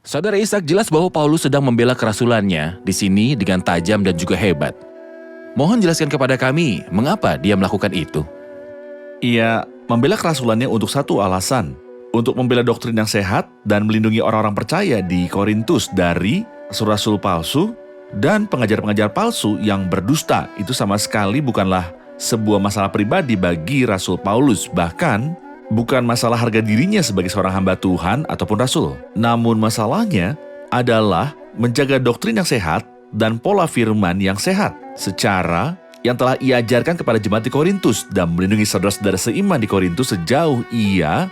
Saudara Ishak, jelas bahwa Paulus sedang membela kerasulannya di sini dengan tajam dan juga hebat. Mohon jelaskan kepada kami, mengapa dia melakukan itu? Ia membela kerasulannya untuk satu alasan, untuk membela doktrin yang sehat dan melindungi orang-orang percaya di Korintus dari rasul-rasul palsu dan pengajar-pengajar palsu yang berdusta. Itu sama sekali bukanlah sebuah masalah pribadi bagi Rasul Paulus, bahkan bukan masalah harga dirinya sebagai seorang hamba Tuhan ataupun rasul. Namun masalahnya adalah menjaga doktrin yang sehat dan pola firman yang sehat secara yang telah ia ajarkan kepada jemaat di Korintus dan melindungi saudara-saudara seiman di Korintus sejauh ia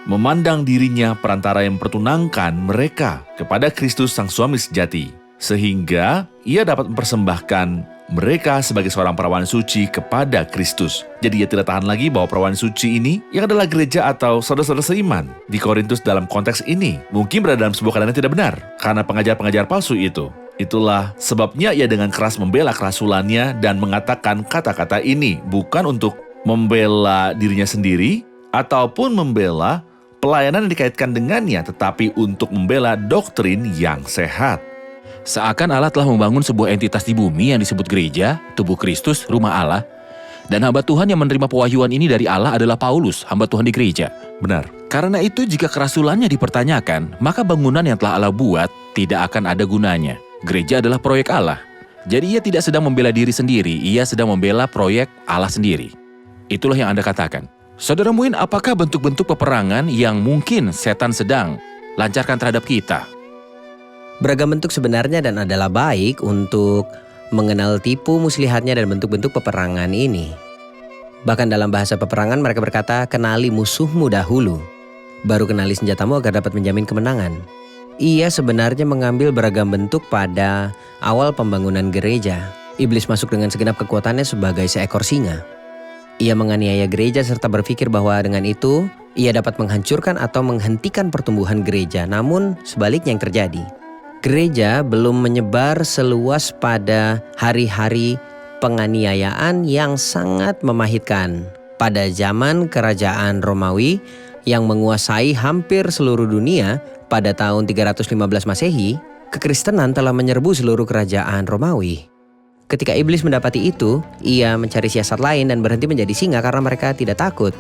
memandang dirinya perantara yang mempertunangkan mereka kepada Kristus sang suami sejati, sehingga ia dapat mempersembahkan mereka sebagai seorang perawan suci kepada Kristus. Jadi ia tidak tahan lagi bahwa perawan suci ini yang adalah gereja atau saudara-saudara seiman di Korintus dalam konteks ini mungkin berada dalam sebuah keadaan yang tidak benar karena pengajar-pengajar palsu itu. Itulah sebabnya ia dengan keras membela kerasulannya dan mengatakan kata-kata ini bukan untuk membela dirinya sendiri ataupun membela pelayanan yang dikaitkan dengannya, tetapi untuk membela doktrin yang sehat. Seakan Allah telah membangun sebuah entitas di bumi yang disebut gereja, tubuh Kristus, rumah Allah. Dan hamba Tuhan yang menerima pewahyuan ini dari Allah adalah Paulus, hamba Tuhan di gereja. Benar. Karena itu jika kerasulannya dipertanyakan, maka bangunan yang telah Allah buat tidak akan ada gunanya. Gereja adalah proyek Allah. Jadi ia tidak sedang membela diri sendiri, ia sedang membela proyek Allah sendiri. Itulah yang Anda katakan. Saudara Muin, apakah bentuk-bentuk peperangan yang mungkin setan sedang lancarkan terhadap kita? Beragam bentuk sebenarnya dan adalah baik untuk mengenal tipu muslihatnya dan bentuk-bentuk peperangan ini. Bahkan dalam bahasa peperangan mereka berkata, kenali musuhmu dahulu, baru kenali senjatamu agar dapat menjamin kemenangan. Ia sebenarnya mengambil beragam bentuk pada awal pembangunan gereja. Iblis masuk dengan segenap kekuatannya sebagai seekor singa. Ia menganiaya gereja serta berpikir bahwa dengan itu ia dapat menghancurkan atau menghentikan pertumbuhan gereja. Namun sebaliknya yang terjadi. Gereja belum menyebar seluas pada hari-hari penganiayaan yang sangat memahitkan. Pada zaman kerajaan Romawi yang menguasai hampir seluruh dunia pada tahun 315 Masehi, kekristenan telah menyerbu seluruh kerajaan Romawi. Ketika iblis mendapati itu, ia mencari siasat lain dan berhenti menjadi singa karena mereka tidak takut.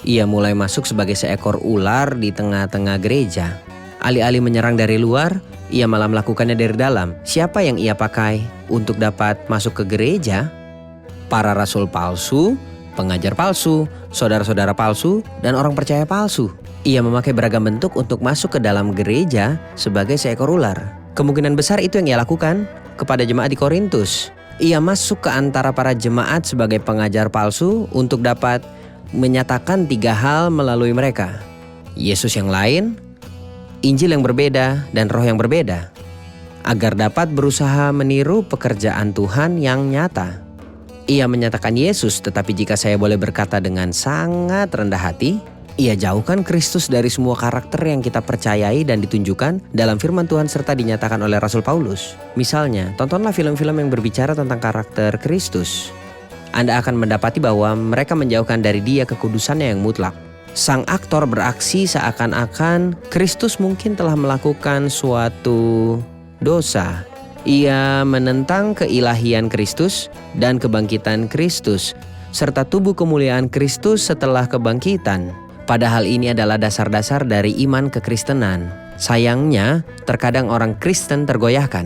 Ia mulai masuk sebagai seekor ular di tengah-tengah gereja. Alih-alih menyerang dari luar, ia malah melakukannya dari dalam. Siapa yang ia pakai untuk dapat masuk ke gereja? Para rasul palsu, pengajar palsu, saudara-saudara palsu, dan orang percaya palsu. Ia memakai beragam bentuk untuk masuk ke dalam gereja sebagai seekor ular. Kemungkinan besar itu yang ia lakukan kepada jemaat di Korintus. Ia masuk ke antara para jemaat sebagai pengajar palsu untuk dapat menyatakan 3 hal melalui mereka. Yesus yang lain, Injil yang berbeda, dan roh yang berbeda, agar dapat berusaha meniru pekerjaan Tuhan yang nyata. Ia menyatakan Yesus, tetapi jika saya boleh berkata dengan sangat rendah hati, ia jauhkan Kristus dari semua karakter yang kita percayai dan ditunjukkan dalam firman Tuhan serta dinyatakan oleh Rasul Paulus. Misalnya, tontonlah film-film yang berbicara tentang karakter Kristus. Anda akan mendapati bahwa mereka menjauhkan dari Dia kekudusannya yang mutlak. Sang aktor beraksi seakan-akan Kristus mungkin telah melakukan suatu dosa. Ia menentang keilahian Kristus dan kebangkitan Kristus, serta tubuh kemuliaan Kristus setelah kebangkitan. Padahal ini adalah dasar-dasar dari iman kekristenan. Sayangnya, terkadang orang Kristen tergoyahkan.